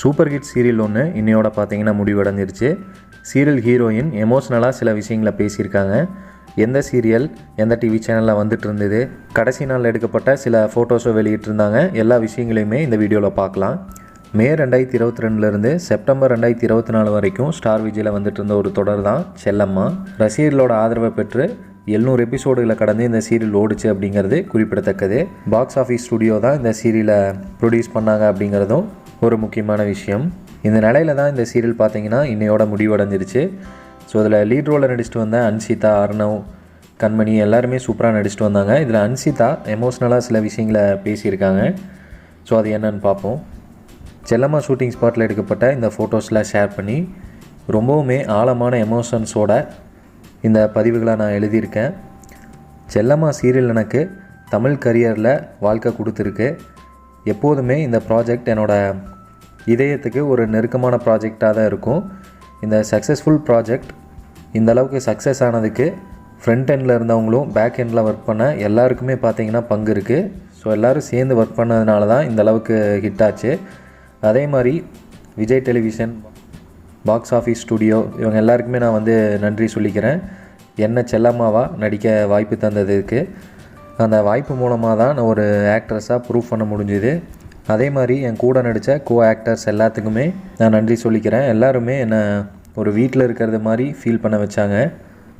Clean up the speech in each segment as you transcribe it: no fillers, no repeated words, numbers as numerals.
Super hit serial ஒன்று இன்னையோட பார்த்தீங்கன்னா முடிவடைஞ்சிருச்சு. சீரியல் ஹீரோயின் எமோஷ்னலாக சில விஷயங்களை பேசியிருக்காங்க. எந்த சீரியல் எந்த டிவி சேனலில் வந்துட்டு இருந்தது, கடைசி நாள் எடுக்கப்பட்ட சில ஃபோட்டோஸை வெளியிட்டிருந்தாங்க. எல்லா விஷயங்களையுமே இந்த வீடியோவில் பார்க்கலாம். மே 2022 செப்டம்பர் 2024 வரைக்கும் ஸ்டார் விஜயில் வந்துட்டு இருந்த ஒரு தொடர் தான் செல்லம்மா. ரசிகர்களோட ஆதரவை பெற்று 700 எபிசோடுகளை கடந்து இந்த சீரியல் ஓடிச்சு அப்படிங்கிறது குறிப்பிடத்தக்கது. பாக்ஸ் ஆஃபீஸ் ஸ்டுடியோ தான் இந்த சீரியலை ப்ரொடியூஸ் பண்ணாங்க அப்படிங்கிறதும் ஒரு முக்கியமான விஷயம். இந்த நிலையில் தான் இந்த சீரியல் பார்த்தீங்கன்னா இன்னையோட முடிவடைஞ்சிருச்சு. ஸோ இதில் லீட் ரோலில் நடிச்சுட்டு வந்த அன்சிதா, அர்ணவ், கண்மணி எல்லாருமே சூப்பராக நடிச்சுட்டு வந்தாங்க. இதில் அன்சிதா எமோஷ்னலாக சில விஷயங்களை பேசியிருக்காங்க. ஸோ அது என்னன்னு பார்ப்போம். செல்லம்மா ஷூட்டிங் ஸ்பாட்டில் எடுக்கப்பட்ட இந்த ஃபோட்டோஸ்லாம் ஷேர் பண்ணி ரொம்பவுமே ஆழமான எமோஷன்ஸோட இந்த பதிவுகளை நான் எழுதியிருக்கேன். செல்லம்மா சீரியல் எனக்கு தமிழ் கரியரில் வாழ்க்கை கொடுத்துருக்கு. எப்போதுமே இந்த ப்ராஜெக்ட் என்னோடய இதயத்துக்கு ஒரு நெருக்கமான ப்ராஜெக்டாக தான் இருக்கும். இந்த சக்ஸஸ்ஃபுல் ப்ராஜெக்ட் இந்த அளவுக்கு சக்ஸஸ் ஆனதுக்கு ஃப்ரண்ட் எண்டில் இருந்தவங்களும் பேக் எண்டில் ஒர்க் பண்ண எல்லாருக்குமே பார்த்திங்கன்னா பங்கு இருக்குது. ஸோ எல்லோரும் சேர்ந்து ஒர்க் பண்ணதுனால தான் இந்த அளவுக்கு ஹிட் ஆச்சு. அதே மாதிரி Vijay television, box office studio இவங்க எல்லாருக்குமே நான் நன்றி சொல்லிக்கிறேன். என்ன செல்லம்மாவாக நடிக்க வாய்ப்பு தந்ததுக்கு. அந்த வாய்ப்பு மூலமாக தான் நான் ஒரு ஆக்ட்ரஸாக ப்ரூவ் பண்ண முடிஞ்சுது. அதே மாதிரி என் கூட நடித்த கோ ஆக்டர்ஸ் எல்லாத்துக்குமே நான் நன்றி சொல்லிக்கிறேன். எல்லாருமே என்னை ஒரு வீட்டில் இருக்கிறது மாதிரி ஃபீல் பண்ண வச்சாங்க.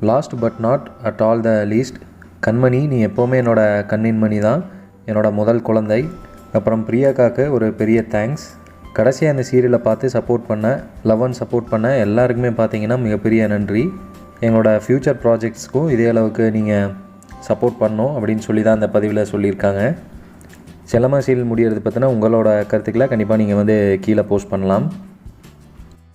Last but not at all the least, கண்மணி, நீ எப்போவுமே என்னோடய கண்ணின் மணி தான், என்னோடய முதல் குழந்தை. அப்புறம் பிரியாக்காவுக்கு ஒரு பெரிய தேங்க்ஸ். கடைசியாக அந்த சீரியலை பார்த்து சப்போர்ட் பண்ண, லவ் அண்ட் சப்போர்ட் பண்ண எல்லாருக்குமே பார்த்தீங்கன்னா மிகப்பெரிய நன்றி. எங்களோட ஃப்யூச்சர் ப்ராஜெக்ட்ஸ்க்கும் இதே அளவுக்கு நீங்கள் சப்போர்ட் பண்ணணும் அப்படின்னு சொல்லி தான் அந்த பதிவில் சொல்லியிருக்காங்க. செல்லம்மா சீரியல் முடியறது பற்றினா உங்களோட கருத்துக்களை கண்டிப்பாக நீங்கள் கீழே போஸ்ட் பண்ணலாம்.